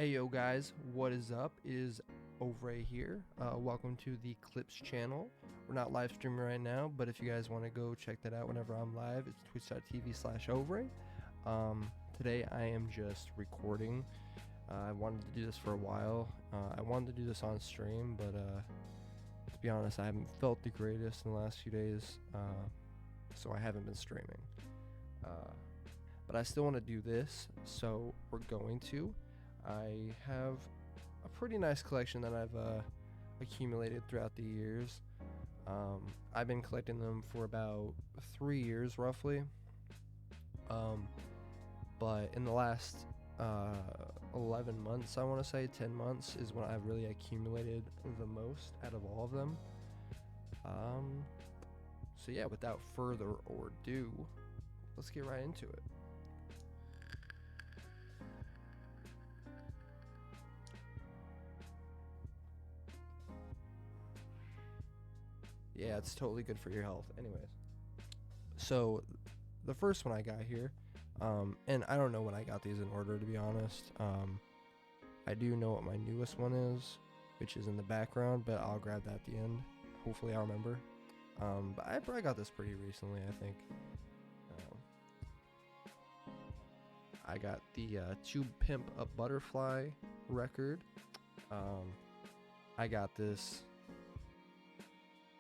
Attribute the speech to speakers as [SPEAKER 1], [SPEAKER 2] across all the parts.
[SPEAKER 1] Hey yo guys, what is up? It is OHVRAY here. Welcome to the Clips channel. We're not live streaming right now, but if you guys want to go check that out whenever I'm live, it's twitch.tv/OHVRAY. Today I am just recording. I wanted to do this for a while. I wanted to do this on stream, but to be honest, I haven't felt the greatest in the last few days, so I haven't been streaming. But I still want to do this, so we're going to. I have a pretty nice collection that I've accumulated throughout the years. I've been collecting them for about 3 years roughly. But in the last 11 months, I want to say 10 months is when I've really accumulated the most out of all of them. So yeah, without further ado, let's get right into it. Yeah, it's totally good for your health. Anyways, so the first one I got here, and I don't know when I got these in order, to be honest. I do know what my newest one is, which is in the background, but I'll grab that at the end. Hopefully I'll remember. But I probably got this pretty recently, I think. I got the To Pimp a Butterfly record. I got this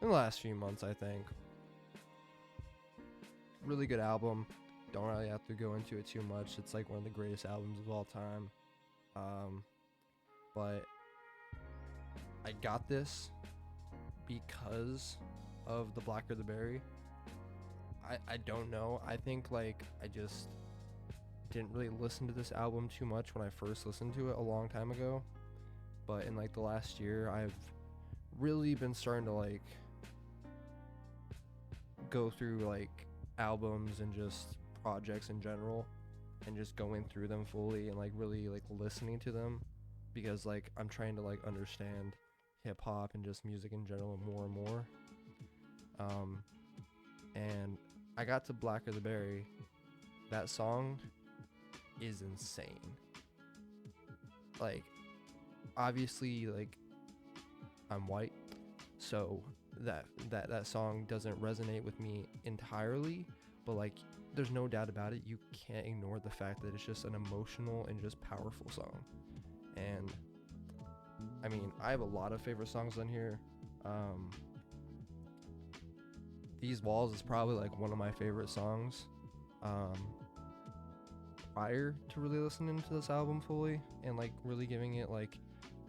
[SPEAKER 1] in the last few months, I think. Really good album. Don't really have to go into it too much. It's like one of the greatest albums of all time. But I got this because of the Blackbear the Berry. I don't know. I think like I just didn't really listen to this album too much when I first listened to it a long time ago. But in like the last year, I've really been starting to like go through like albums and just projects in general and just going through them fully and like really like listening to them, because like I'm trying to like understand hip hop and just music in general more and more. And I got to Blackbear the Berry. That song is insane. Like obviously like I'm white, so that song doesn't resonate with me entirely, but like there's no doubt about it, you can't ignore the fact that it's just an emotional and just powerful song. And I mean, I have a lot of favorite songs on here. These Walls is probably like one of my favorite songs prior to really listening to this album fully and like really giving it like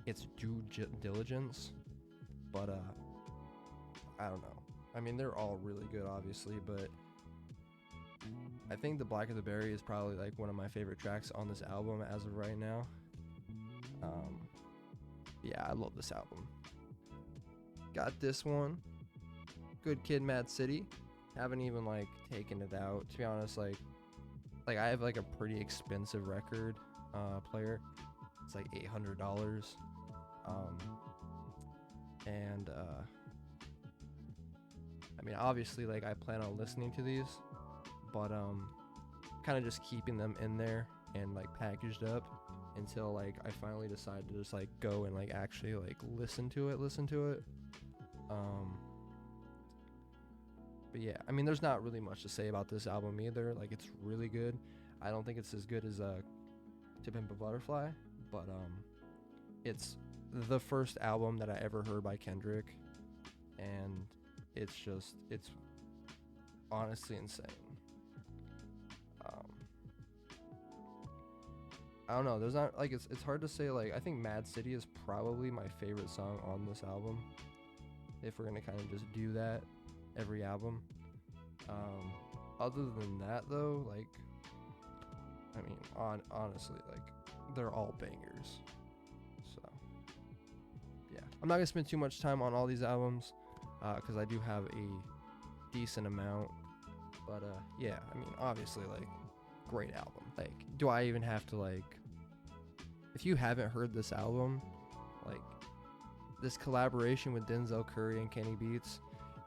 [SPEAKER 1] its due diligence. But I don't know. I mean, they're all really good, obviously, but I think the Blackbear the Berry is probably like one of my favorite tracks on this album as of right now. Yeah, I love this album. Got this one, Good Kid, Mad City. Haven't even like taken it out, to be honest. Like I have like a pretty expensive record player. It's like $800. And I mean, obviously like I plan on listening to these, but kind of just keeping them in there and like packaged up until like I finally decide to just like go and like actually like listen to it. But yeah, I mean, there's not really much to say about this album either. Like it's really good. I don't think it's as good as To Pimp a Butterfly, but it's the first album that I ever heard by Kendrick, and it's honestly insane. I don't know, there's not like it's hard to say. Like I think Mad City is probably my favorite song on this album, if we're gonna kind of just do that every album. Other than that though, like I mean, honestly, like they're all bangers. So yeah, I'm not gonna spend too much time on all these albums because I do have a decent amount. But yeah, I mean, obviously, like great album. Like, do I even have to like? If you haven't heard this album, like this collaboration with Denzel Curry and Kenny Beats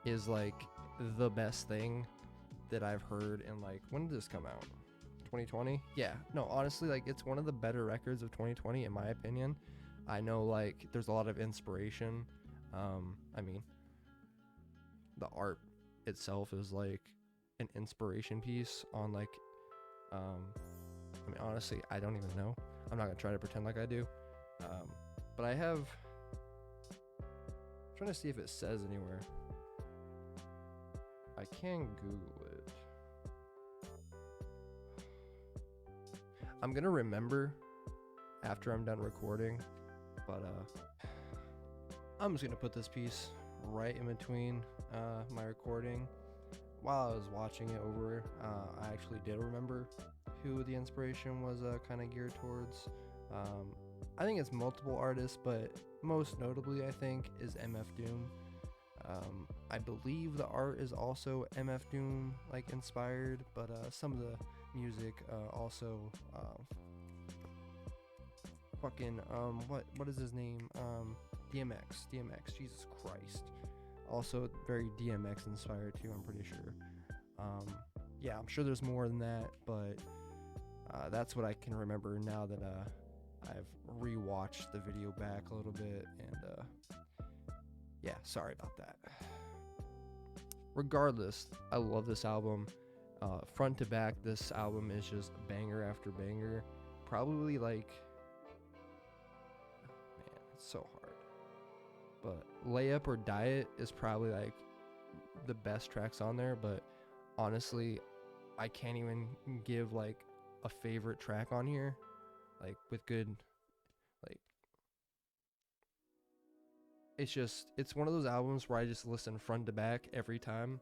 [SPEAKER 1] is like the best thing that I've heard in like, when did this come out? 2020. Yeah, no, honestly, like it's one of the better records of 2020 in my opinion. I know like there's a lot of inspiration. I mean, the art itself is like an inspiration piece on like I mean, honestly, I don't even know. I'm not gonna try to pretend like I do. But I have, I'm trying to see if it says anywhere. I can Google it. I'm gonna remember after I'm done recording, but I'm just gonna put this piece right in between my recording. While I was watching it over, I actually did remember who the inspiration was kind of geared towards. I think it's multiple artists, but most notably I think is MF Doom. I believe the art is also MF Doom like inspired, but some of the music also fucking what is his name? DMX, Jesus Christ. Also very DMX inspired too, I'm pretty sure. Yeah, I'm sure there's more than that, but that's what I can remember now that I've rewatched the video back a little bit, and yeah, sorry about that. Regardless, I love this album. Front to back, this album is just banger after banger. Probably like, man, it's so hard. But Layup or Diet is probably like the best tracks on there, but honestly, I can't even give like a favorite track on here, like with good, like it's one of those albums where I just listen front to back every time.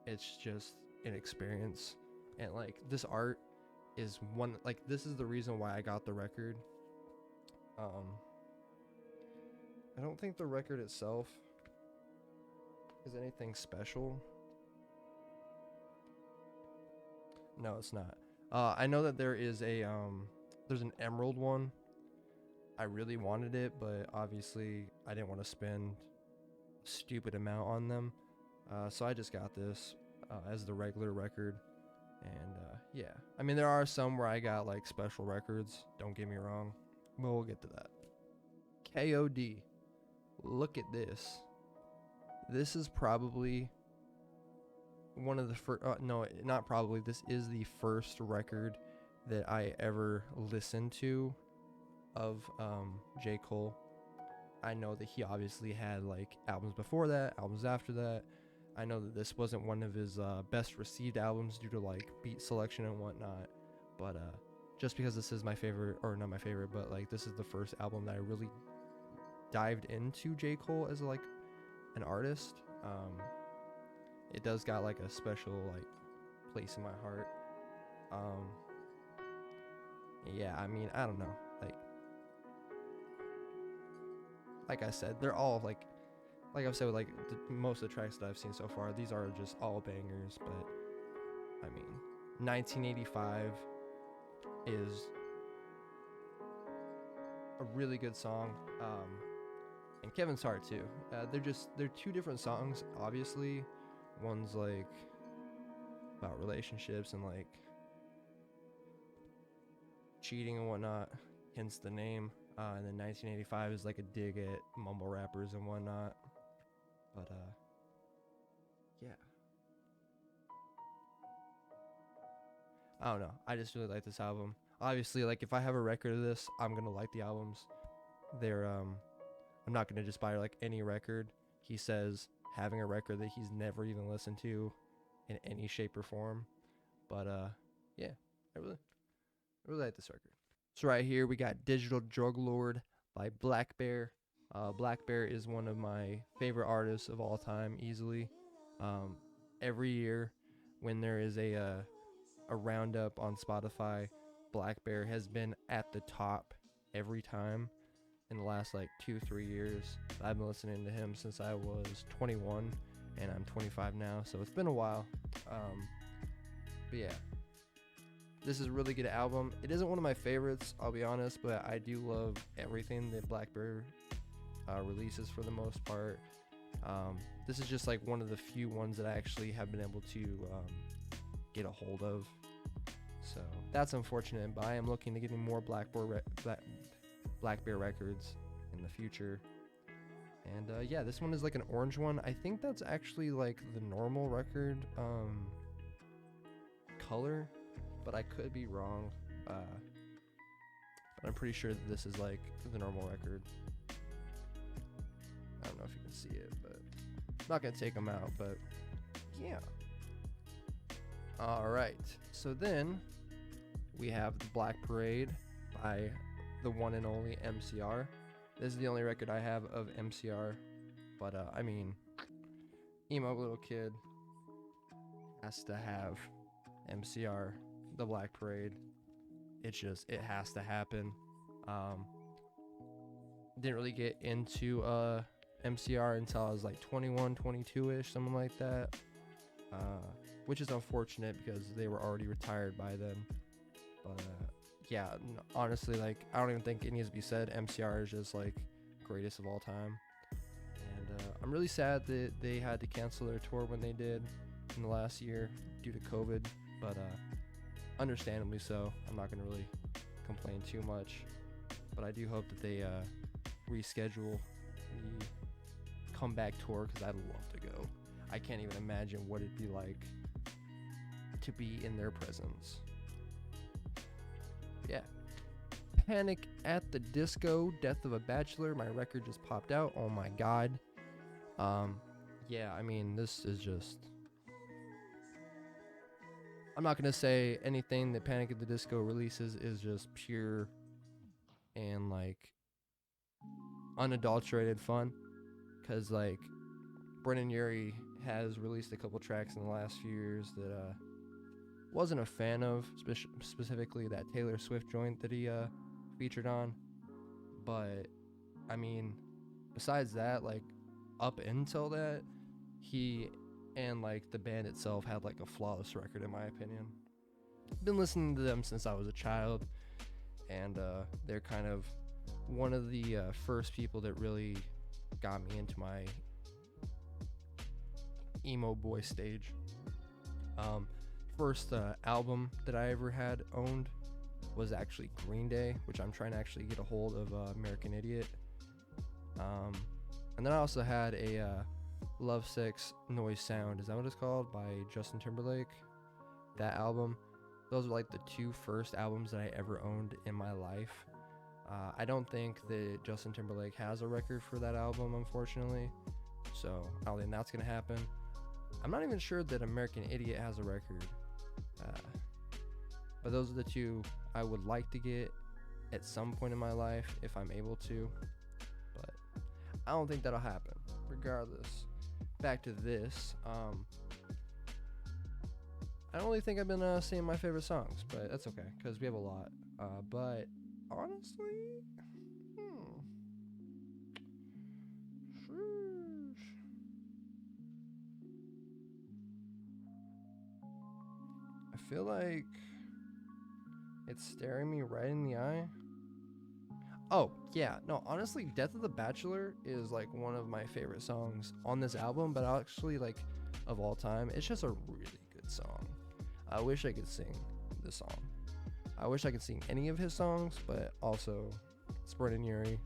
[SPEAKER 1] It's just an experience, and like this art is one, like this is the reason why I got the record. I don't think the record itself is anything special. No, it's not. I know that there is a there's an emerald one. I really wanted it, but obviously I didn't want to spend a stupid amount on them. So I just got this as the regular record. And yeah, I mean there are some where I got like special records, don't get me wrong, but we'll get to that. KOD. Look at this. This is probably one of the first, no, not probably, this is the first record that I ever listened to of J. Cole. I know that he obviously had like albums before that, albums after that. I know that this wasn't one of his best received albums due to like beat selection and whatnot, but just because this is my favorite, or not my favorite, but like this is the first album that I really dived into J. Cole as like an artist. It does got like a special like place in my heart. Yeah, I mean, I don't know, like I said, they're all like I've said with like most of the tracks that I've seen so far, these are just all bangers. But I mean, 1985 is a really good song, and Kevin's Heart too. They're two different songs, obviously. One's like about relationships and like cheating and whatnot, hence the name. And then 1985 is like a dig at mumble rappers and whatnot. But yeah, I don't know, I just really like this album. Obviously, like if I have a record of this, I'm gonna like the albums. They're I'm not gonna just buy like any record. He says having a record that he's never even listened to in any shape or form. But yeah, I really like this record. So right here we got Digital Drug Lord by Blackbear. Blackbear is one of my favorite artists of all time, easily. Every year when there is a roundup on Spotify, Blackbear has been at the top every time in the last like 2-3 years. I've been listening to him since I was 21 and I'm 25 now, so it's been a while. But yeah, this is a really good album. It isn't one of my favorites, I'll be honest, but I do love everything that Blackbear releases for the most part. This is just like one of the few ones that I actually have been able to get a hold of, So that's unfortunate, but I am looking to getting more Blackbear records in the future. And yeah, this one is like an orange one. I think that's actually like the normal record color, but I could be wrong. But I'm pretty sure that this is like the normal record. I don't know if you can see it, but I'm not gonna take them out, but yeah. Alright, so then we have the Black Parade by the one and only MCR. This is the only record I have of MCR, but I mean, emo little kid has to have MCR, the Black Parade. It has to happen. Didn't really get into MCR until I was like 21, 22-ish, something like that. Which is unfortunate because they were already retired by then. But yeah, honestly, like, I don't even think it needs to be said. MCR is just like greatest of all time. And I'm really sad that they had to cancel their tour when they did in the last year due to COVID. But understandably so. I'm not gonna really complain too much. But I do hope that they reschedule the comeback tour because I'd love to go. I can't even imagine what it'd be like to be in their presence. Yeah. Panic at the Disco, Death of a Bachelor. My record just popped out. Oh my god. Yeah, I mean, this is just... I'm not gonna say anything that Panic at the Disco releases is just pure and like unadulterated fun, because like Brennan Urie has released a couple tracks in the last few years that wasn't a fan of, specifically that Taylor Swift joint that he featured on. But I mean, besides that, like up until that, he and like the band itself had like a flawless record in my opinion. Been listening to them since I was a child, and they're kind of one of the first people that really got me into my emo boy stage. First album that I ever had owned was actually Green Day, which I'm trying to actually get a hold of American Idiot. And then I also had a Love Sex Noise Sound, is that what it's called, by Justin Timberlake. That album, those were like the two first albums that I ever owned in my life. I don't think that Justin Timberlake has a record for that album, unfortunately, so I don't think that's gonna happen. I'm not even sure that American Idiot has a record, but those are the two I would like to get at some point in my life if I'm able to, but I don't think that'll happen. Regardless, back to this. I don't really think I've been saying my favorite songs, but that's okay because we have a lot. But honestly, I feel like it's staring me right in the eye. Oh, yeah. No, honestly, Death of the Bachelor is like one of my favorite songs on this album, but actually, like, of all time, it's just a really good song. I wish I could sing this song. I wish I could sing any of his songs, but also it's Brennan Urie.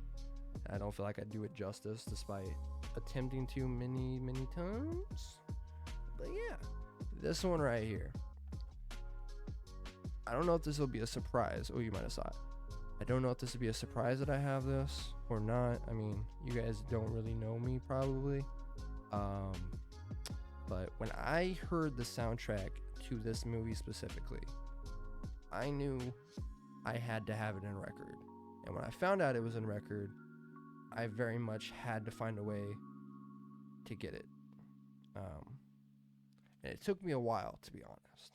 [SPEAKER 1] I don't feel like I do it justice despite attempting to many, many times. But yeah, this one right here. I don't know if this will be a surprise. Oh, you might have saw it. I don't know if this will be a surprise that I have this or not. I mean, you guys don't really know me probably. But when I heard the soundtrack to this movie specifically, I knew I had to have it in record. And when I found out it was in record, I very much had to find a way to get it. And it took me a while, to be honest.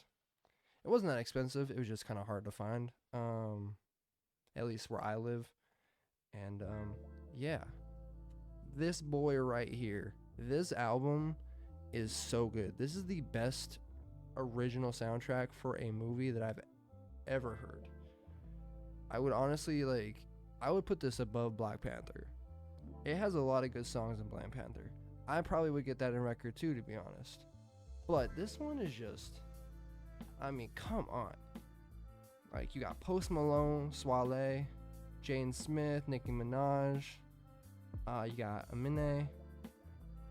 [SPEAKER 1] It wasn't that expensive. It was just kind of hard to find, at least where I live. And yeah, this boy right here, this album is so good. This is the best original soundtrack for a movie that I've ever heard. I would honestly I would put this above Black Panther. It has a lot of good songs in Black Panther. I probably would get that in record too, to be honest. But this one is just, I mean, come on. Like, you got Post Malone, Swale, Jane Smith, Nicki Minaj. You got Eminem.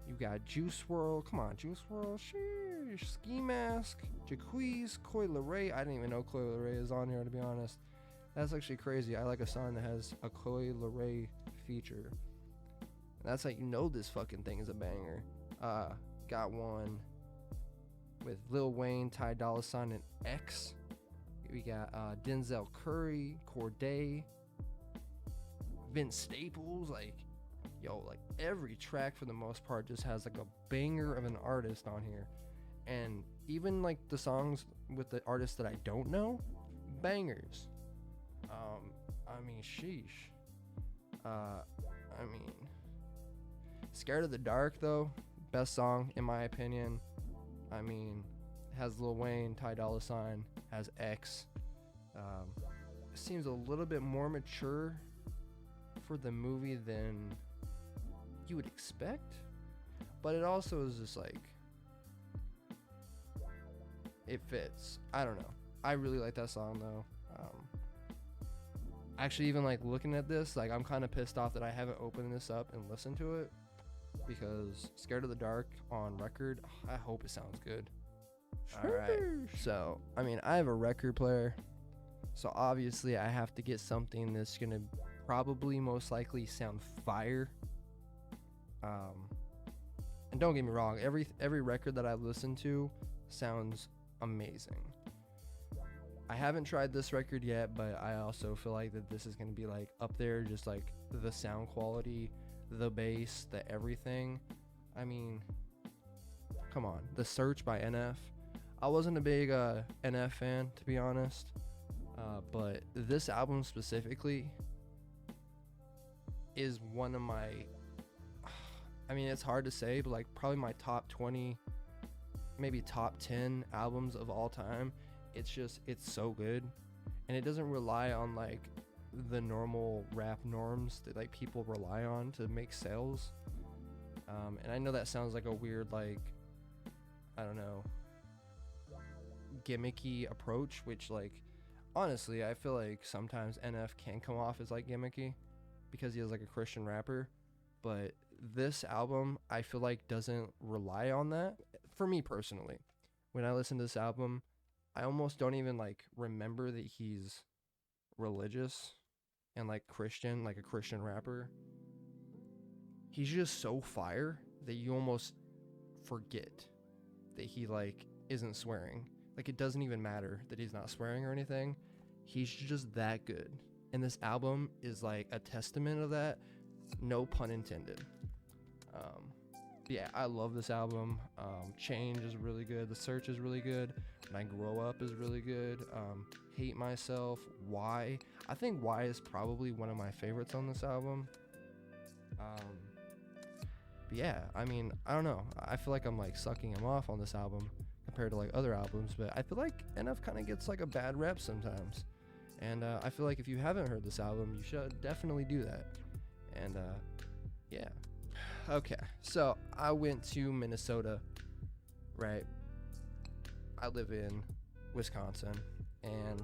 [SPEAKER 1] You got Juice WRLD. Come on, Juice WRLD. Sheesh. Ski Mask, Jacquees, Coi Leray. I didn't even know Coi Leray is on here, to be honest. That's actually crazy. I like a song that has a Coi Leray feature. That's how you know this fucking thing is a banger. Got one with Lil Wayne, Ty Dolla $ign, and X. We got Denzel Curry, Corday, Vince Staples. Like, yo, like every track for the most part just has like a banger of an artist on here. And even like the songs with the artists that I don't know, bangers. I mean, sheesh. Scared of the Dark, though, best song in my opinion. I mean, has Lil Wayne, Ty Dolla $ign, has X. Seems a little bit more mature for the movie than you would expect, but it also is just like, it fits. I don't know. I really like that song though. Actually, even like looking at this, like I'm kind of pissed off that I haven't opened this up and listened to it, because Scared of the Dark on record, I hope it sounds good. Alright, so I mean, I have a record player, so obviously I have to get something that's gonna probably most likely sound fire. And don't get me wrong, every record that I listen to sounds amazing. I haven't tried this record yet, but I also feel like that this is going to be like up there, just like the sound quality, the bass, the everything. I mean, come on. The Search by NF. I wasn't a big NF fan, to be honest, but this album specifically is one of my, I mean, it's hard to say, but like probably my top 20, maybe top 10 albums of all time. It's so good, and it doesn't rely on like the normal rap norms that like people rely on to make sales. And I know that sounds like a weird, like, I don't know, gimmicky approach, which like honestly I feel like sometimes NF can come off as like gimmicky because he is like a Christian rapper, but this album I feel like doesn't rely on that. For me personally, when I listen to this album, I almost don't even like remember that he's religious and like Christian, like a Christian rapper. He's just so fire that you almost forget that he like isn't swearing. Like, it doesn't even matter that he's not swearing or anything. He's just that good. And this album is like a testament of that. No pun intended. Yeah, I love this album. Change is really good. The Search is really good. When I Grow Up is really good. Hate Myself. Why? I think Why is probably one of my favorites on this album. Yeah, I mean, I don't know. I feel like I'm like sucking him off on this album compared to like other albums, but I feel like NF kind of gets like a bad rep sometimes. And I feel like if you haven't heard this album, you should definitely do that. And yeah. Okay, so I went to Minnesota, right? I live in Wisconsin, and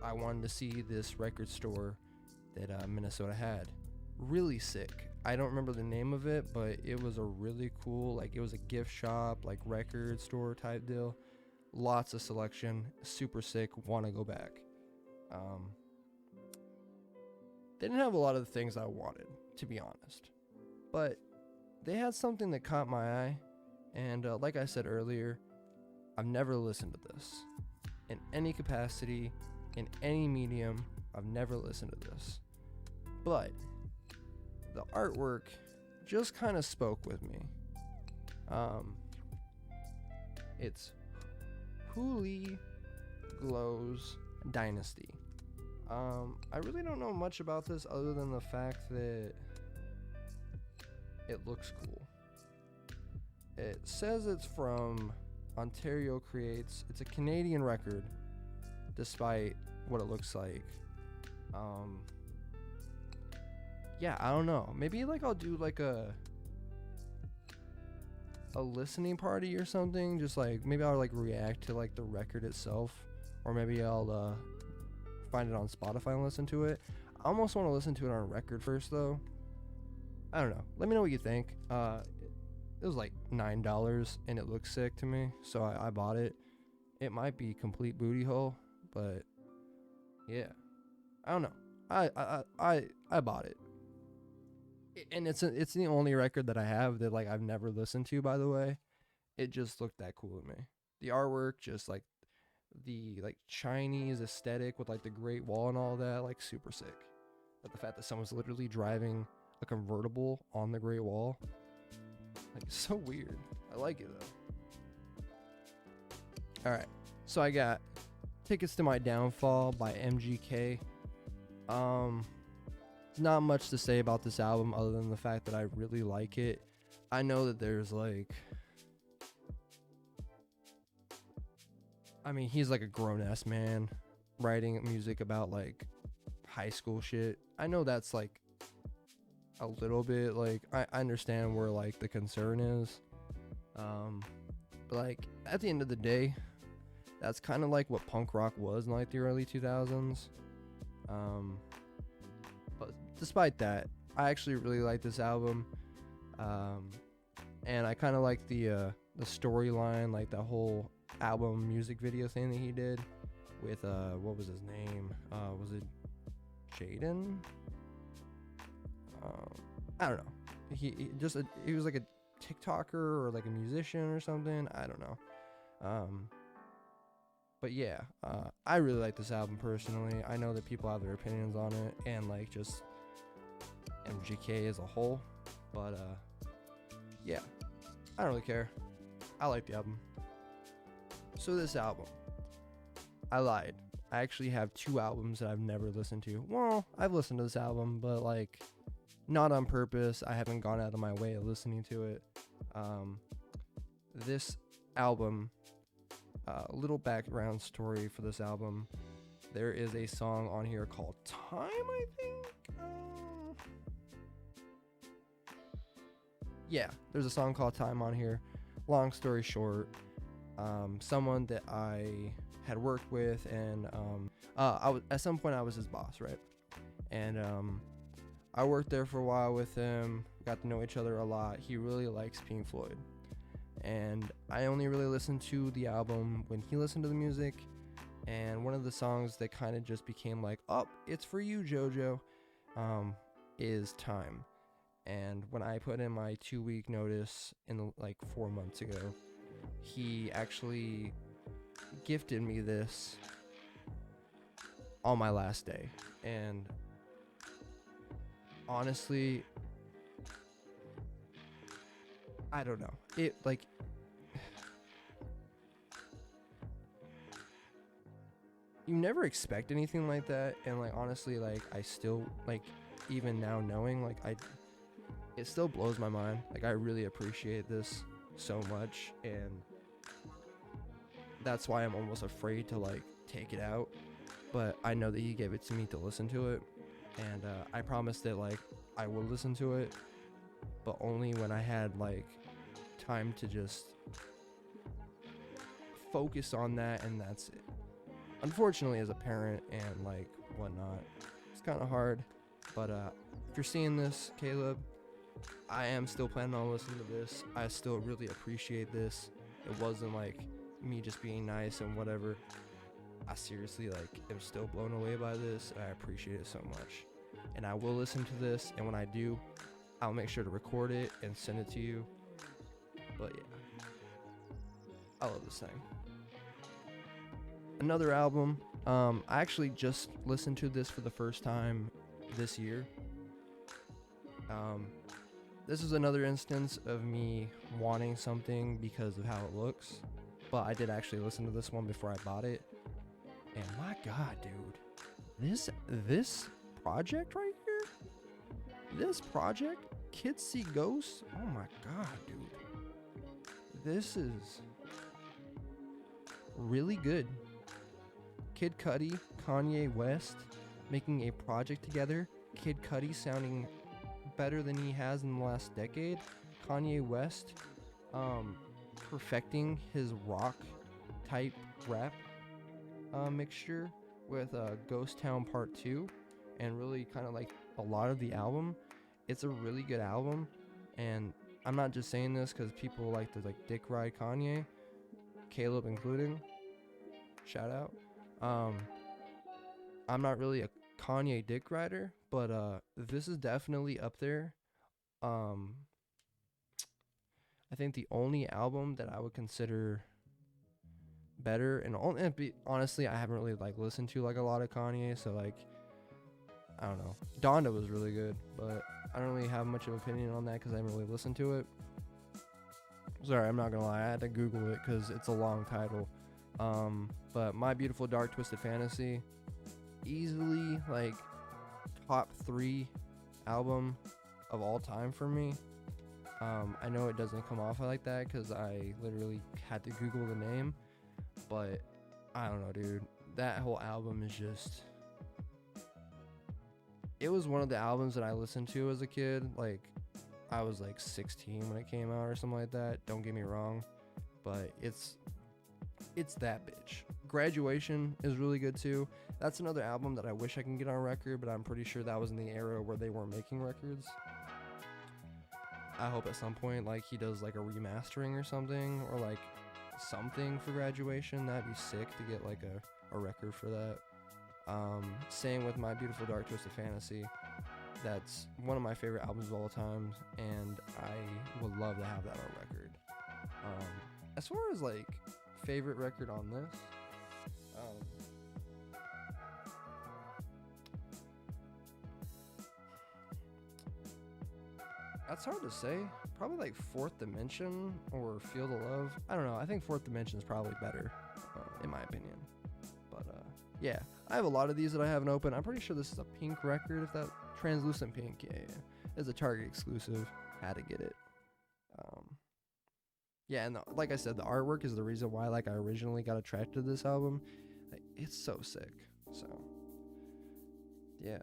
[SPEAKER 1] I wanted to see this record store that Minnesota had. Really sick. I don't remember the name of it, but it was a really cool, like, it was a gift shop, like record store type deal. Lots of selection, super sick, want to go back. They didn't have a lot of the things I wanted, to be honest, but they had something that caught my eye, and like I said earlier, I've never listened to this in any capacity, in any medium. I've never listened to this, but the artwork just kind of spoke with me. It's Hua Li Glows Dynasty. I really don't know much about this other than the fact that it looks cool. It says it's from Ontario Creates. It's a Canadian record, despite what it looks like. Yeah, I don't know. Maybe like I'll do like a listening party or something. Just like maybe I'll like react to like the record itself, or maybe I'll find it on Spotify and listen to it. I almost want to listen to it on record first, though. I don't know. Let me know what you think. It was like $9, and it looks sick to me, so I bought it. It might be complete booty hole, but yeah, I don't know. I bought it, and it's the only record that I have that like I've never listened to. By the way, it just looked that cool to me. The artwork, just like the like Chinese aesthetic with like the Great Wall and all that, like super sick. But the fact that someone's literally driving a convertible on the Great Wall, like, it's so weird. I like it though. All right, so I got Tickets to My Downfall by MGK. There's not much to say about this album other than the fact that I really like it. I know that there's like, I mean, he's like a grown-ass man writing music about like high school shit. I know that's like a little bit like, I understand where like the concern is. But like at the end of the day, that's kind of like what punk rock was in like the early 2000s. But despite that, I actually really like this album. And I kind of like the storyline, like the whole album music video thing that he did with what was his name? Was it Jaden? I don't know. He was like a TikToker or like a musician or something. I don't know. But yeah, I really like this album personally. I know that people have their opinions on it and like just MGK as a whole, but yeah, I don't really care. I like the album. So this album, I lied. I actually have 2 albums that I've never listened to. Well, I've listened to this album, but like not on purpose. I haven't gone out of my way of listening to it. This album, a little background story for this album. There is a song on here called Time, I think. Yeah, there's a song called Time on here. Long story short, someone that I had worked with, and I was, at some point I was his boss, right? And I worked there for a while with him, got to know each other a lot. He really likes Pink Floyd, and I only really listened to the album when he listened to the music. And one of the songs that kind of just became like, oh, it's for you, JoJo, is Time. And when I put in my 2-week notice in like 4 months ago, he actually gifted me this on my last day. And honestly, I don't know. It like, you never expect anything like that, and like honestly, like I still like, even now knowing, like it still blows my mind. Like I really appreciate this so much, and that's why I'm almost afraid to like take it out. But I know that he gave it to me to listen to it, and I promised that like I would listen to it, but only when I had like time to just focus on that, and that's it. Unfortunately, as a parent and like whatnot, it's kind of hard. But if you're seeing this, Caleb, I am still planning on listening to this. I still really appreciate this. It wasn't like me just being nice and whatever. I seriously like am still blown away by this. I appreciate it so much, and I will listen to this. And when I do, I'll make sure to record it and send it to you. But yeah, I love this thing. Another album, I actually just listened to this for the first time this year. This is another instance of me wanting something because of how it looks, but I did actually listen to this one before I bought it, and my god, dude, this project right here, this project, Kids See Ghosts, oh my god, dude, this is really good. Kid Cudi, Kanye West making a project together. Kid Cudi sounding better than he has in the last decade. Kanye West perfecting his rock type rap mixture with Ghost Town Part 2 and really kind of like a lot of the album. It's a really good album, and I'm not just saying this because people like to like dick ride Kanye, Caleb including. Shout out. I'm not really a Kanye dick rider, but this is definitely up there. Um, I think the only album that I would consider better, honestly, I haven't really like listened to like a lot of Kanye, so like I don't know. Donda was really good, but I don't really have much of an opinion on that because I haven't really listened to it. Sorry, I'm not gonna lie, I had to Google it because it's a long title. But My Beautiful Dark Twisted Fantasy, easily like top 3 album of all time for me. I know it doesn't come off like that because I literally had to Google the name, but I don't know, dude. That whole album is just... It was one of the albums that I listened to as a kid. Like, I was like 16 when it came out or something like that. Don't get me wrong, but it's that bitch. Graduation is really good too. That's another album that I wish I can get on record, but I'm pretty sure that was in the era where they weren't making records. I hope at some point like he does like a remastering or something, or like something for Graduation. That'd be sick to get like a record for that. Same with My Beautiful Dark Twisted Fantasy. That's one of my favorite albums of all time, and I would love to have that on record. As far as like favorite record on this, that's hard to say. Probably like Fourth Dimension or Field of Love. I don't know. I think Fourth Dimension is probably better, in my opinion. But yeah, I have a lot of these that I haven't opened. I'm pretty sure this is a pink record. If that translucent pink, yeah. It's a Target exclusive. Had to get it. Yeah, and like I said, the artwork is the reason why like I originally got attracted to this album. Like, it's so sick. So yeah.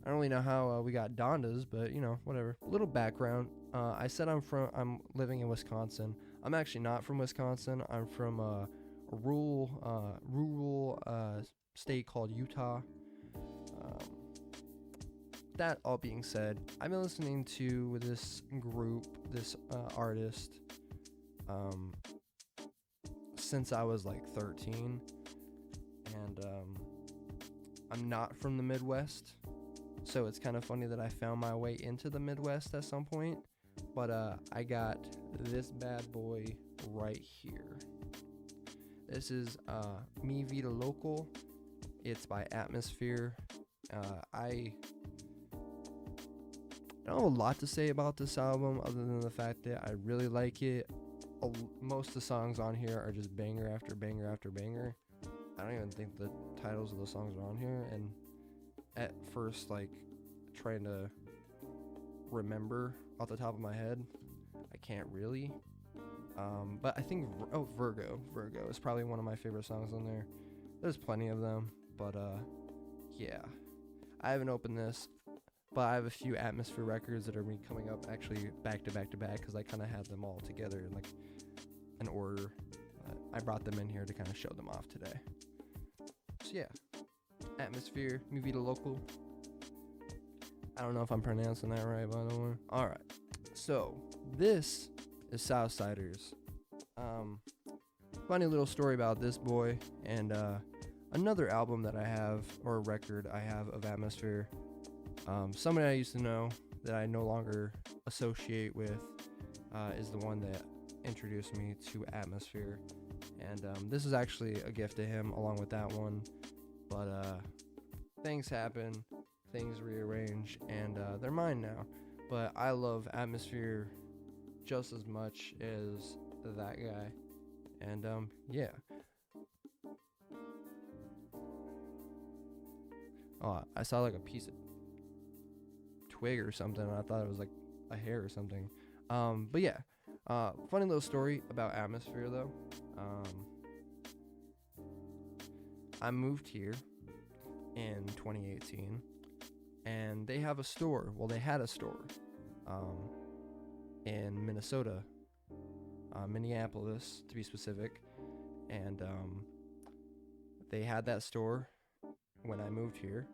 [SPEAKER 1] I don't really know how we got Dondas, but you know, whatever. A little background. I said I'm living in Wisconsin. I'm actually not from Wisconsin. I'm from a rural state called Utah. That all being said, I've been listening to this group, this artist, since I was like 13, and I'm not from the Midwest. So it's kind of funny that I found my way into the Midwest at some point. But I got this bad boy right here. This is Mi Vida Local. It's by Atmosphere. I don't have a lot to say about this album other than the fact that I really like it. Most of the songs on here are just banger after banger after banger. I don't even think the titles of the songs are on here, and at first, like, trying to remember off the top of my head, I can't really. But I think Virgo is probably one of my favorite songs on there. There's plenty of them, but yeah, I haven't opened this, but I have a few Atmosphere records that are coming up actually back to back to back because I kind of had them all together in like an order. I brought them in here to kind of show them off today. So yeah, Atmosphere, Mi Vida Local. I don't know if I'm pronouncing that right, by the way. Alright, so this is Southsiders. Funny little story about this boy, and another album that I have, or record I have of Atmosphere. Somebody I used to know that I no longer associate with is the one that introduced me to Atmosphere. And this is actually a gift to him along with that one. But things happen, things rearrange, and they're mine now. But I love Atmosphere just as much as that guy. And yeah. Oh, I saw like a piece of twig or something, and I thought it was like a hair or something. But yeah, funny little story about Atmosphere though. I moved here in 2018, and they have a store. Well, they had a store in Minnesota, Minneapolis to be specific, and they had that store when I moved here,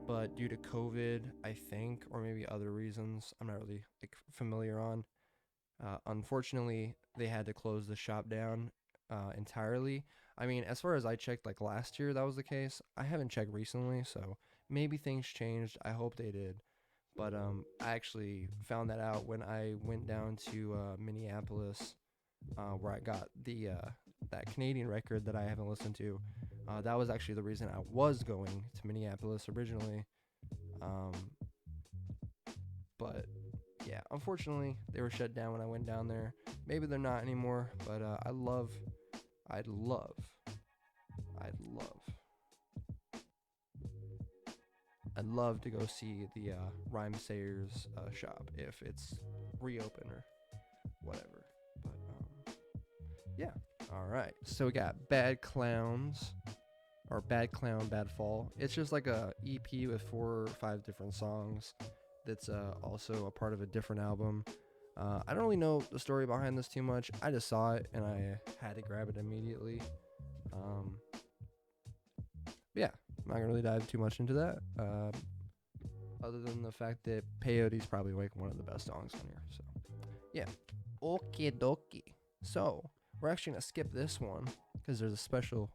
[SPEAKER 1] but due to COVID, I think, or maybe other reasons, I'm not really like familiar on. Unfortunately, they had to close the shop down entirely. I mean, as far as I checked, like last year, that was the case. I haven't checked recently, so maybe things changed. I hope they did. But I actually found that out when I went down to Minneapolis, where I got the that Canadian record that I haven't listened to. That was actually the reason I was going to Minneapolis originally. Um, but yeah, unfortunately, they were shut down when I went down there. Maybe they're not anymore, but I'd love, I'd love, I'd love to go see the Rhyme Sayers shop if it's reopened or whatever. But yeah, all right. So we got Bad Clowns or Bad Clown, Bad Fall. It's just like a EP with 4 or 5 different songs. That's also a part of a different album. I don't really know the story behind this too much. I just saw it and I had to grab it immediately. Yeah, I'm not gonna really dive too much into that. Other than the fact that Peyote's probably like one of the best songs on here. So yeah, okie dokie. So we're actually gonna skip this one because there's a special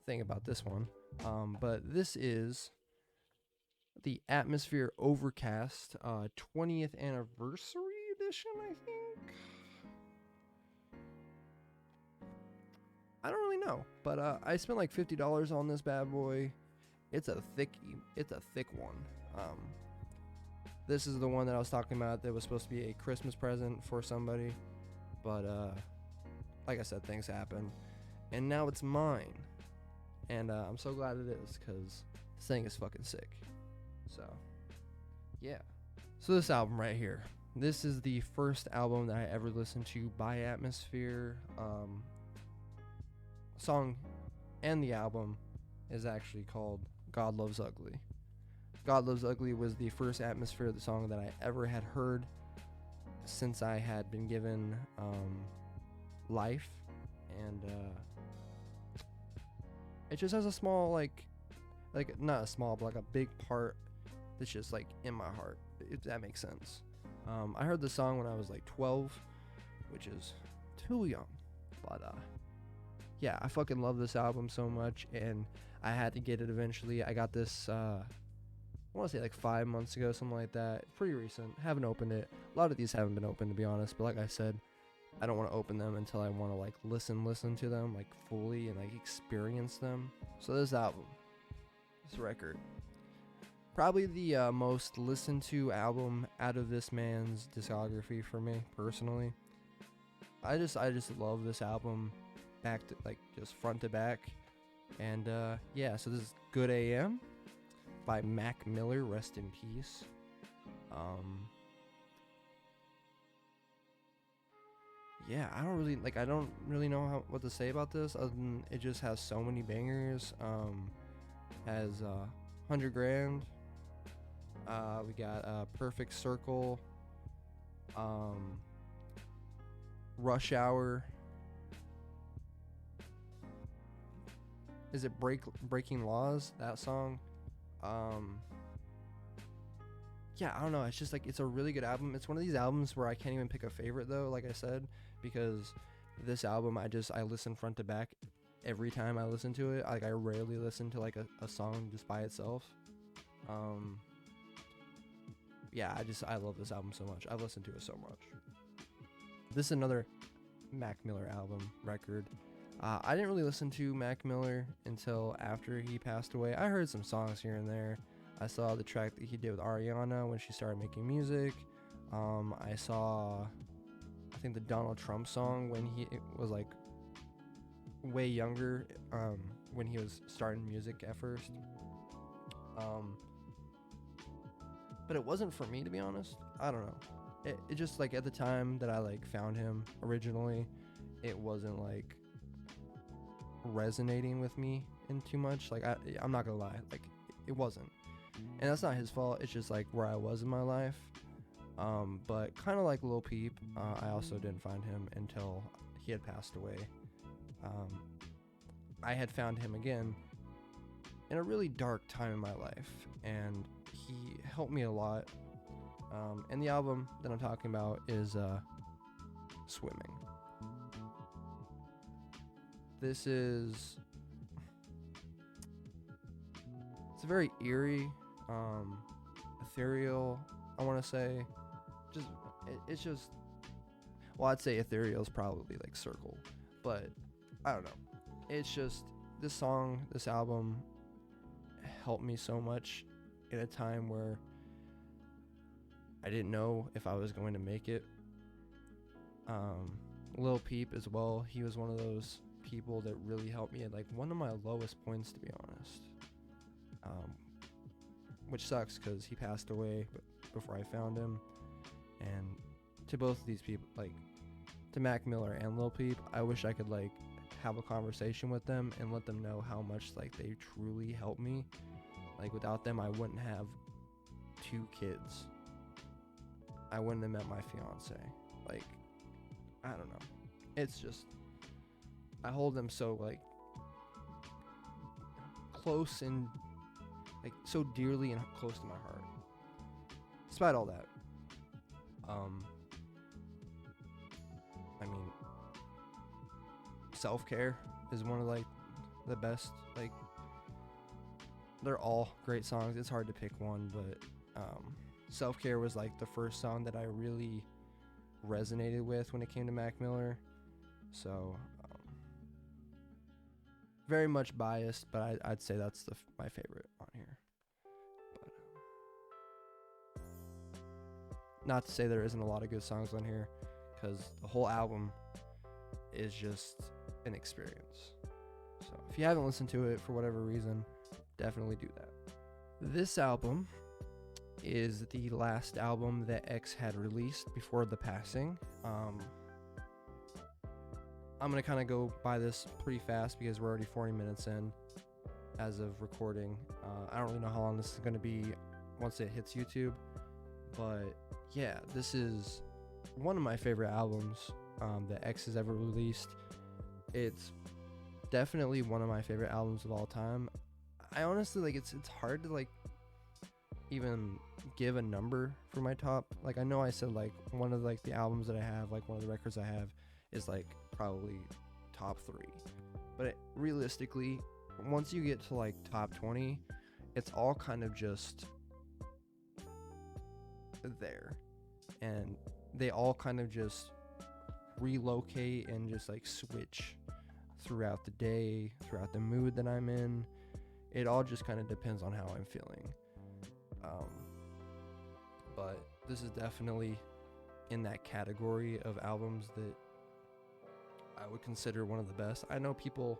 [SPEAKER 1] thing about this one. But this is the Atmosphere Overcast 20th anniversary edition, I think. I don't really know, but I spent like $50 on this bad boy. It's a thick one. This is the one that I was talking about that was supposed to be a Christmas present for somebody, but like I said, things happen, and now it's mine, and I'm so glad it is because this thing is fucking sick. So yeah, so this album right here, this is the first album that I ever listened to by Atmosphere. Song and the album is actually called God Loves Ugly. God Loves Ugly was the first Atmosphere the song that I ever had heard since I had been given life, and it just has a small like not a small but like a big part that's just like in my heart, if that makes sense. I heard the song when I was like 12, which is too young, but yeah, I fucking love this album so much, and I had to get it eventually. I got this, I want to say like 5 months ago, something like that. Pretty recent. Haven't opened it. A lot of these haven't been opened, to be honest, but like I said, I don't want to open them until I want to like listen to them like fully and like experience them. So this album, this record, probably the most listened to album out of this man's discography for me personally. I just love this album. Back to like just front to back, and yeah, so this is Good AM by Mac Miller, rest in peace. Yeah, I don't really know what to say about this other than it just has so many bangers. Has 100 Grand, we got Perfect Circle, Rush Hour. Is it Breaking Laws, that song? Yeah, I don't know. It's just like, it's a really good album. It's one of these albums where I can't even pick a favorite though, like I said, because this album I listen front to back every time I listen to it. Like I rarely listen to like a song just by itself. Yeah, I love this album so much. I've listened to it so much. This is another Mac Miller album record. I didn't really listen to Mac Miller until after he passed away. I heard some songs here and there. I saw the track that he did with Ariana when she started making music. I saw, I think, the Donald Trump song when he was like way younger, when he was starting music at first. But it wasn't for me, to be honest. I don't know. It just like at the time that I like found him originally, it wasn't like resonating with me in too much. Like I'm not gonna lie, like it wasn't, and that's not his fault. It's just like where I was in my life. But kind of like Lil Peep, I also didn't find him until he had passed away. I had found him again in a really dark time in my life, and he helped me a lot. And the album that I'm talking about is Swimming. This is, it's a very eerie, ethereal, I want to say. It's just, well, I'd say ethereal is probably like circle, but I don't know. It's just, this song, this album helped me so much in a time where I didn't know if I was going to make it. Lil Peep as well, he was one of those people that really helped me at like one of my lowest points, to be honest. Which sucks because he passed away before I found him. And to both of these people, like to Mac Miller and Lil Peep, I wish I could like have a conversation with them and let them know how much like they truly helped me. Like without them, I wouldn't have 2 kids. I wouldn't have met my fiance. Like, I don't know. It's just, I hold them so like close and like so dearly and close to my heart. Despite all that, I mean, Self-Care is one of like the best. Like, they're all great songs. It's hard to pick one, but Self-Care was like the first song that I really resonated with when it came to Mac Miller. So very much biased, but I'd say that's my favorite on here. But not to say there isn't a lot of good songs on here, because the whole album is just an experience. So if you haven't listened to it for whatever reason, definitely do that. This album is the last album that X had released before the passing. I'm going to kind of go by this pretty fast because we're already 40 minutes in as of recording. I don't really know how long this is going to be once it hits YouTube. But yeah, this is one of my favorite albums that X has ever released. It's definitely one of my favorite albums of all time. I honestly, like, it's hard to, like, even give a number for my top. Like, I know I said, like, one of, like, the albums that I have, like, one of the records I have is, like, probably top 3. But realistically, once you get to, like, top 20, it's all kind of just there. And they all kind of just relocate and just, like, switch throughout the day, throughout the mood that I'm in. It all just kind of depends on how I'm feeling. But this is definitely in that category of albums that I would consider one of the best. I know people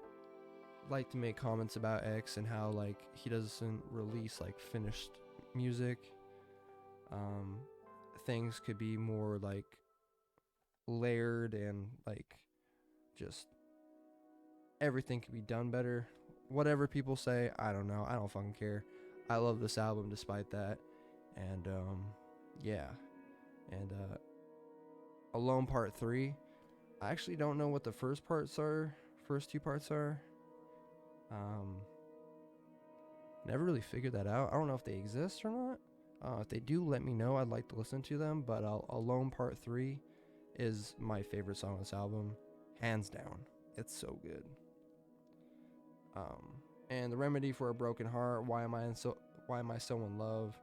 [SPEAKER 1] like to make comments about X and how, like, he doesn't release, like, finished music. Things could be more, like, layered and, like, just everything could be done better. Whatever people say, I don't know. I don't fucking care. I love this album despite that. And yeah. And Alone Part 3. I actually don't know what the first 2 parts are. Never really figured that out. I don't know if they exist or not. If they do, let me know. I'd like to listen to them. But Alone Part 3 is my favorite song on this album, hands down. It's so good. And The Remedy for a Broken Heart, Why Am I So in Love,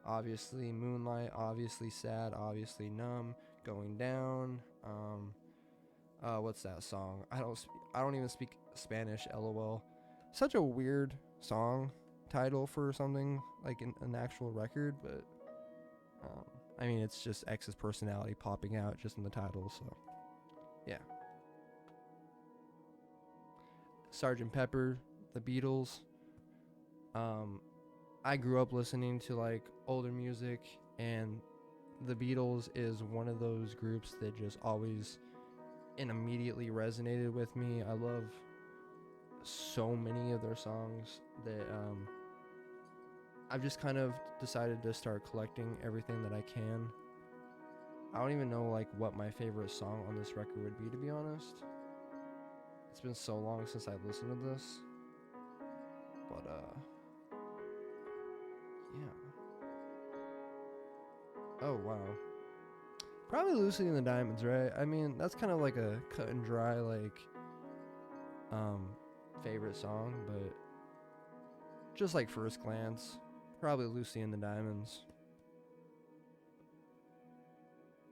[SPEAKER 1] obviously Moonlight, obviously Sad, obviously Numb, Going Down. What's that song? I don't even speak Spanish, LOL. Such a weird song title for something like an actual record, but I mean, it's just X's personality popping out just in the title, so yeah. Sgt. Pepper, the Beatles. I grew up listening to, like, older music, and the Beatles is one of those groups that just always and immediately resonated with me. I love so many of their songs that I've just kind of decided to start collecting everything that I can. I don't even know, like, what my favorite song on this record would be, to be honest. It's been so long since I've listened to this. But, yeah. Oh, wow. Probably Lucy and the Diamonds, right? I mean, that's kind of like a cut and dry, like, favorite song, but just like first glance, probably Lucy and the Diamonds.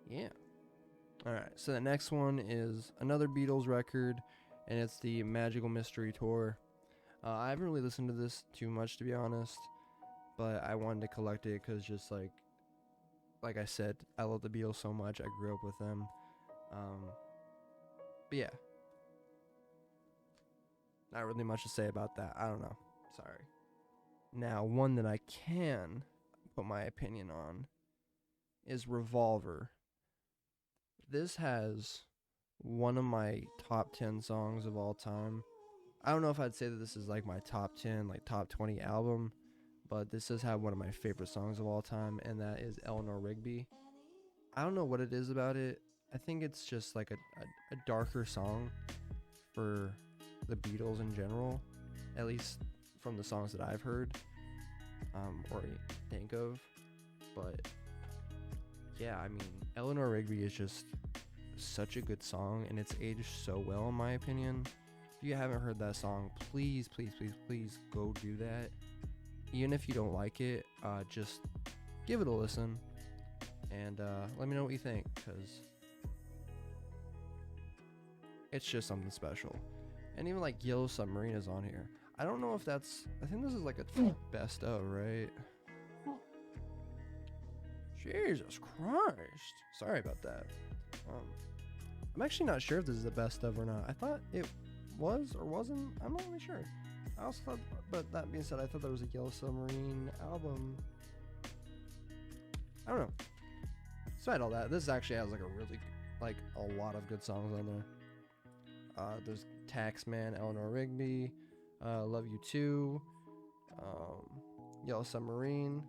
[SPEAKER 1] Yeah. Alright, so the next one is another Beatles record, and it's the Magical Mystery Tour. I haven't really listened to this too much, to be honest, but I wanted to collect it because just like I said, I love the Beatles so much. I grew up with them. But yeah, not really much to say about that. I don't know. Sorry. Now, one that I can put my opinion on is Revolver. This has one of my top 10 songs of all time. I don't know if I'd say that this is like my top 10, like top 20 album, but this does have one of my favorite songs of all time, and that is Eleanor Rigby. I don't know what it is about it. I think it's just like a darker song for the Beatles in general, at least from the songs that I've heard or think of. But yeah, I mean, Eleanor Rigby is just such a good song, and it's aged so well in my opinion. If you haven't heard that song, please go do that. Even if you don't like it, just give it a listen and let me know what you think, because it's just something special. And even like Yellow Submarine is on here. I don't know if that's, I think this is like a best of, right? Jesus Christ. Sorry about that. I'm actually not sure if this is the best of or not. I thought it was or wasn't. I'm not really sure. I also thought, but that being said, I thought there was a Yellow Submarine album. I don't know. Despite all that, this actually has like a really, like a lot of good songs on there. There's Taxman, Eleanor Rigby, Love You Too, Yellow Submarine.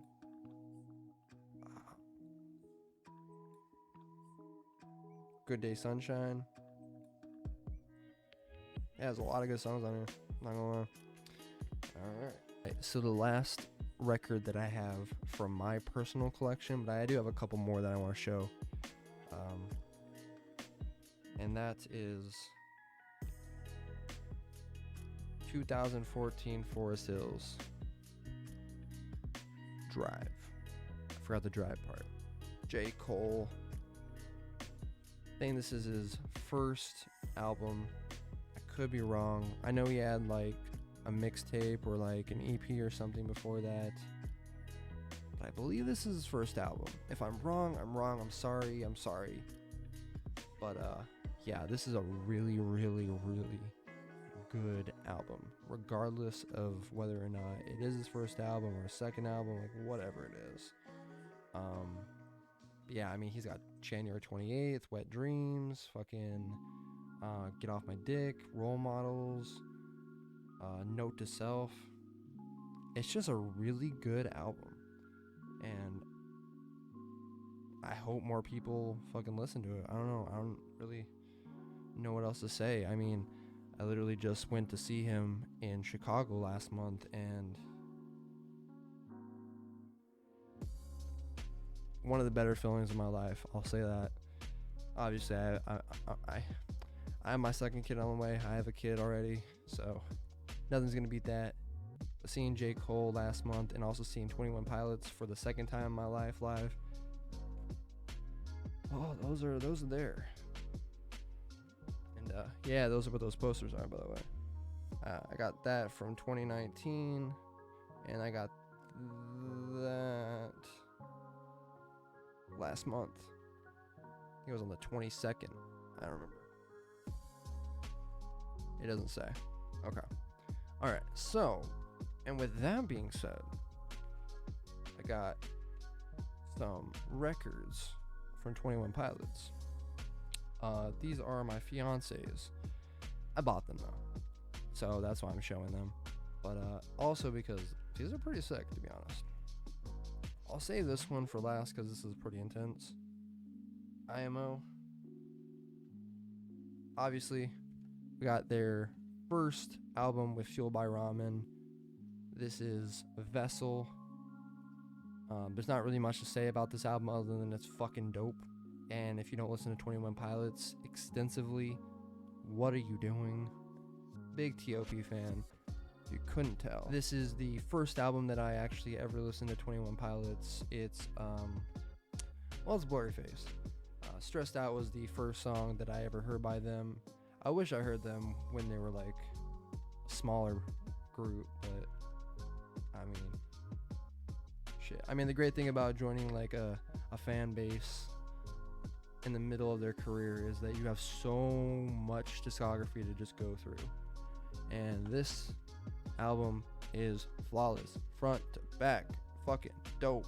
[SPEAKER 1] Good Day Sunshine. It has a lot of good songs on here. Not gonna lie. Alright. So the last record that I have from my personal collection, but I do have a couple more that I want to show. And that is 2014 Forest Hills Drive. I forgot the drive part. J. Cole. I think this is his first album. I could be wrong. I know he had like a mixtape or like an EP or something before that, but I believe this is his first album. If I'm wrong, I'm wrong. I'm sorry. But yeah, this is a really good album, regardless of whether or not it is his first album or second album, like whatever it is. Yeah, I mean, he's got January 28th, Wet Dreams, fucking Get Off My Dick, Role Models, Note to Self. It's just a really good album, and I hope more people fucking listen to it. I don't know. I don't really know what else to say. I mean, I literally just went to see him in Chicago last month, and one of the better feelings of my life. I'll say that. Obviously, I have my second kid on the way. I have a kid already, so nothing's gonna beat that. But seeing J. Cole last month and also seeing 21 Pilots for the second time in my life live. Oh, those are there. And yeah, those are what those posters are, by the way. I got that from 2019, and I got that last month. It was on the 22nd. I don't remember. It doesn't say. Okay. Alright, so, and with that being said, I got some records from 21 Pilots. These are my fiance's. I bought them though, so that's why I'm showing them. But also because these are pretty sick, to be honest. I'll save this one for last because this is pretty intense. IMO. Obviously, We got their first album with Fueled by Ramen. This is Vessel. There's not really much to say about this album other than it's fucking dope. And if you don't listen to 21 Pilots extensively, what are you doing? Big T.O.P. fan, if you couldn't tell. This is the first album that I actually ever listened to 21 Pilots. It's, it's Blurryface. Stressed Out was the first song that I ever heard by them. I wish I heard them when they were like a smaller group, but I mean, shit. I mean, the great thing about joining like a fan base in the middle of their career is that you have so much discography to just go through. And this album is flawless, front to back, fucking dope.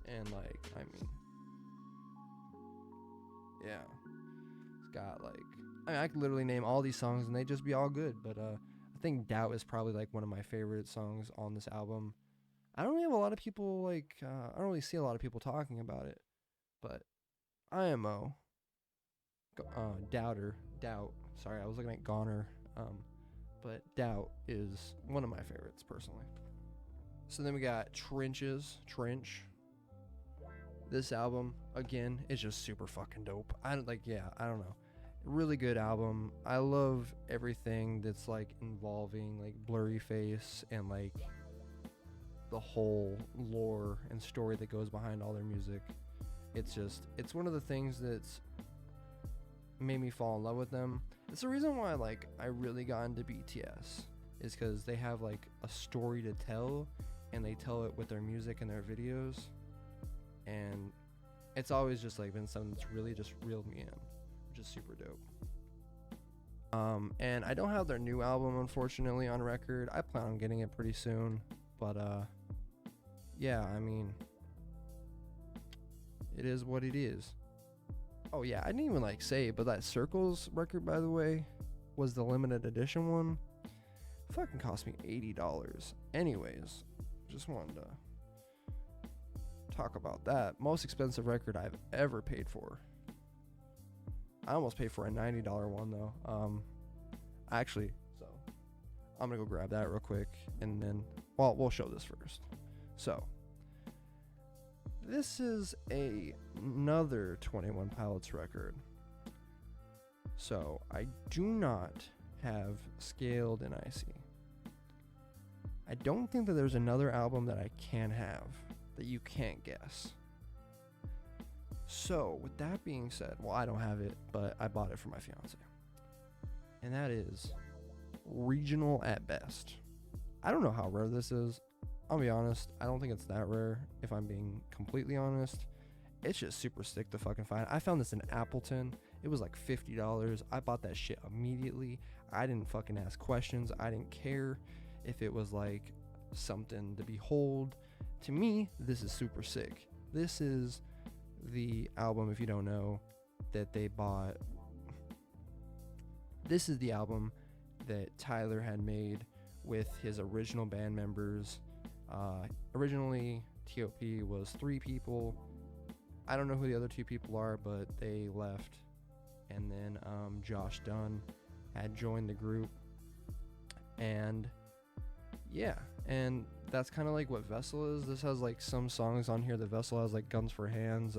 [SPEAKER 1] And like, I mean, yeah, it's got like, I mean, I could literally name all these songs and they'd just be all good. But I think Doubt is probably like one of my favorite songs on this album. I don't really have a lot of people like, I don't really see a lot of people talking about it, but IMO, Doubt, sorry, I was looking at Goner, but Doubt is one of my favorites personally. So then we got Trench. This album, again, is just super fucking dope. I don't know. Really good album. I love everything that's like involving like Blurryface and like the whole lore and story that goes behind all their music. It's one of the things that's made me fall in love with them. It's the reason why like I really got into BTS, is because they have like a story to tell and they tell it with their music and their videos, and it's always just like been something that's really just reeled me in, which is super dope. And I don't have their new album unfortunately on record. I plan on getting it pretty soon, but yeah, I mean, it is what it is. Oh yeah, I didn't even like say it, but that Circles record, by the way, was the limited edition one. It fucking cost me $80. Anyways, just wanted to talk about that. Most expensive record I've ever paid for. I almost paid for a $90 one though. Actually, so I'm gonna go grab that real quick, and then we'll show this first. So this is another 21 Pilots record. So I do not have Scaled and Icy. I don't think that there's another album that I can have that you can't guess. So with that being said, well, I don't have it, but I bought it for my fiance. And that is Regional at Best. I don't know how rare this is. I'll be honest, I don't think it's that rare, if I'm being completely honest. It's just super sick to fucking find. I found this in Appleton. It was like $50. I bought that shit immediately. I didn't fucking ask questions. I didn't care if it was like something to behold. To me, this is super sick. This is the album, if you don't know, that they bought. This is the album that Tyler had made with his original band members. Originally, T.O.P. was 3 people. I don't know who the other 2 people are, but they left. And then Josh Dunn had joined the group. And yeah, and that's kind of like what Vessel is. This has like some songs on here that Vessel has, like Guns for Hands.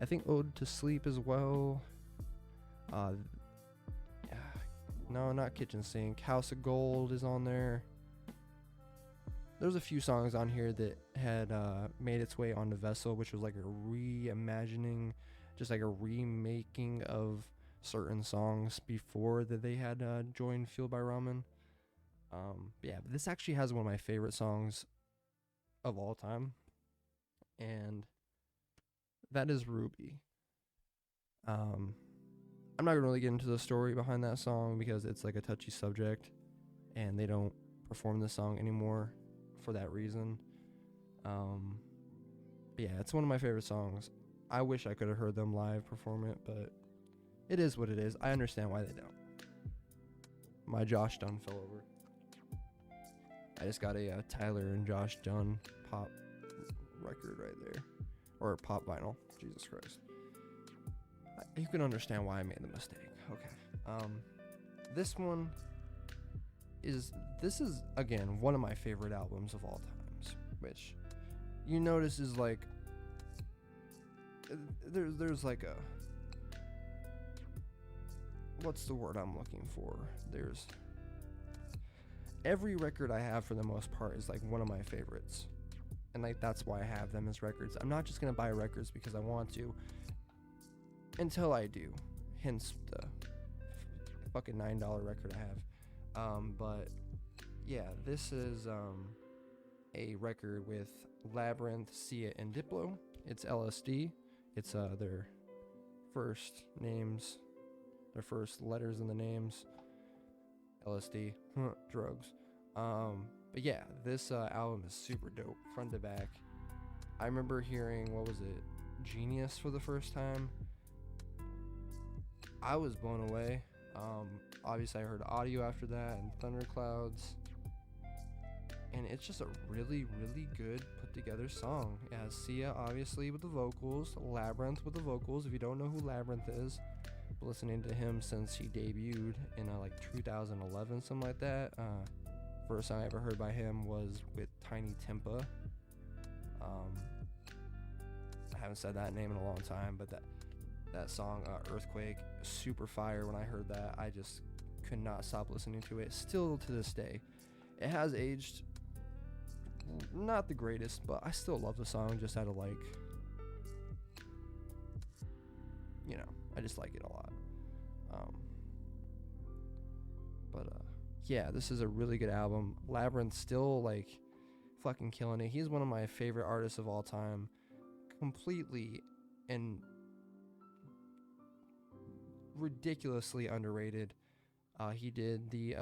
[SPEAKER 1] I think Ode to Sleep as well. No, not Kitchen Sink. House of Gold is on there. There's a few songs on here that had made its way onto Vessel, which was like a reimagining, just like a remaking of certain songs before that they had joined Fueled by Ramen. Yeah, but this actually has one of my favorite songs of all time, and that is Ruby. I'm not gonna really get into the story behind that song because it's like a touchy subject, and they don't perform this song anymore for that reason. Yeah, it's one of my favorite songs. I wish I could have heard them live perform it, but it is what it is. I understand why they don't. My Josh Dunn fell over. I just got a Tyler and Josh Dunn pop record right there, or pop vinyl. Jesus Christ. You can understand why I made the mistake. Okay. this one this is again one of my favorite albums of all times, which you notice is like there's like a, what's the word I'm looking for? There's every record I have for the most part is like one of my favorites. And like that's why I have them as records. I'm not just gonna buy records because I want to until I do. Hence the fucking $9 record I have. But yeah, this is a record with Labyrinth, Sia, and Diplo. It's LSD. It's their first names, their first letters in the names. LSD, drugs. But yeah, this album is super dope, front to back. I remember hearing, what was it, Genius for the first time. I was blown away. Obviously I heard audio after that and Thunderclouds. And it's just a really, really good put together song. It has Sia obviously with the vocals, Labyrinth with the vocals. If you don't know who Labyrinth is, been listening to him since he debuted in like 2011, something like that. First song I ever heard by him was with Tiny Timpa. I haven't said that name in a long time, but that song, Earthquake, super fire. When I heard that, I just could not stop listening to it. Still to this day, it has aged not the greatest, but I still love the song just out of like, you know, I just like it a lot. Yeah, this is a really good album. Labyrinth still like fucking killing it. He's one of my favorite artists of all time. Completely and ridiculously underrated. He did the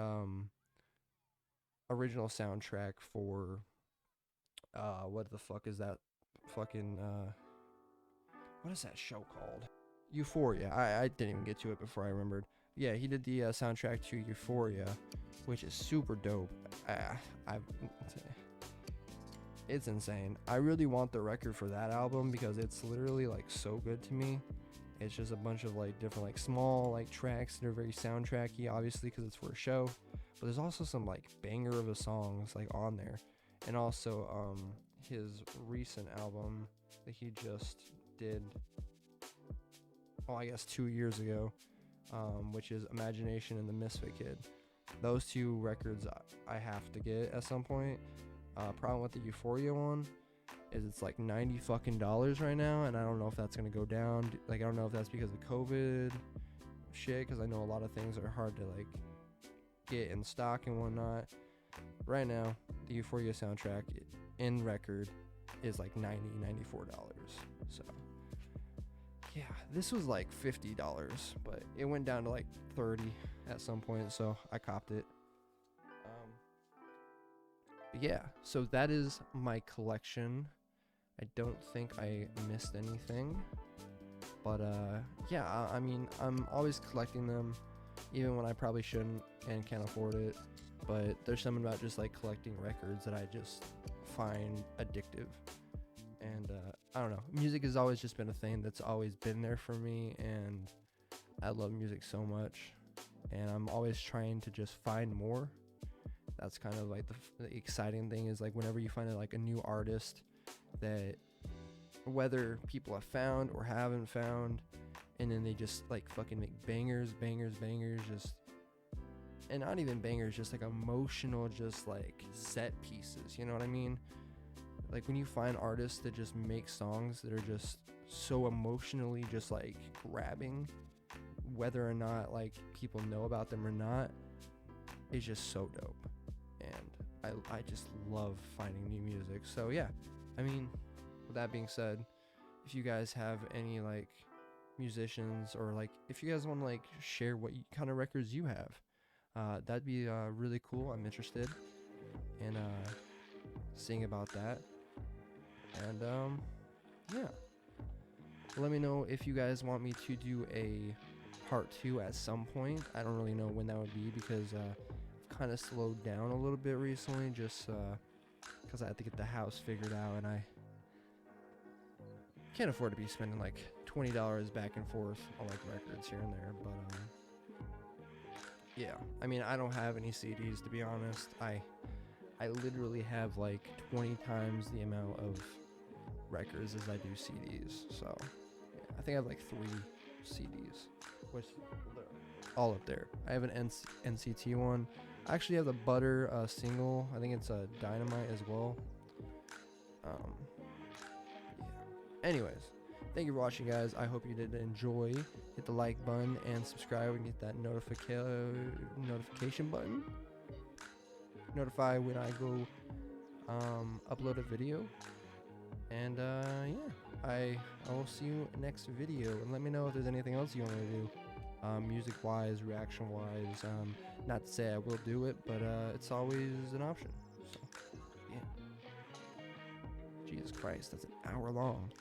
[SPEAKER 1] original soundtrack for what the fuck is that fucking what is that show called? Euphoria. I didn't even get to it before I remembered. Yeah, he did the soundtrack to Euphoria, which is super dope. It's insane. I really want the record for that album because it's literally like so good to me. It's just a bunch of like different like small like tracks that are very soundtracky, obviously because it's for a show. But there's also some like banger of a songs like on there, and also his recent album that he just did. Oh, I guess 2 years ago, which is Imagination and the Misfit Kid. Those two records I have to get at some point. Problem with the Euphoria one is it's like $90 fucking right now, and I don't know if that's gonna go down. Like I don't know if that's because of COVID shit, because I know a lot of things are hard to like get in stock and whatnot. Right now, the Euphoria soundtrack in record is like $94. So yeah, this was like $50, but it went down to like 30 at some point, so I copped it. Yeah, so that is my collection. I don't think I missed anything, but yeah, I mean, I'm always collecting them, even when I probably shouldn't and can't afford it. But there's something about just like collecting records that I just find addictive. And I don't know, music has always just been a thing that's always been there for me, and I love music so much, and I'm always trying to just find more. That's kind of like the exciting thing, is like whenever you find like a new artist that whether people have found or haven't found, and then they just like fucking make bangers, just, and not even bangers, just like emotional, just like set pieces, you know what I mean? Like when you find artists that just make songs that are just so emotionally just like grabbing, whether or not like people know about them or not, it's just so dope. And I just love finding new music. So yeah, I mean, with that being said, if you guys have any like musicians, or like if you guys want to like share what kind of records you have, that'd be really cool. I'm interested in seeing about that. And yeah, let me know if you guys want me to do a part 2 at some point. I don't really know when that would be, because I've kind of slowed down a little bit recently, just because I had to get the house figured out, and I can't afford to be spending like $20 back and forth on like records here and there. But Yeah, I mean, I don't have any CDs, to be honest. I literally have like 20 times the amount of records as I do CDs. So yeah, I think I have like 3 CDs, which they're all up there. I have an NCT one. I actually have the Butter single. I think it's a Dynamite as well. Yeah. Anyways, thank you for watching, guys. I hope you did enjoy. Hit the like button and subscribe and get that notification button. Notify when I go upload a video. And yeah, I will see you next video. And let me know if there's anything else you want me to do, music wise, reaction wise. Not to say I will do it, but it's always an option. So yeah. Jesus Christ, that's an hour long.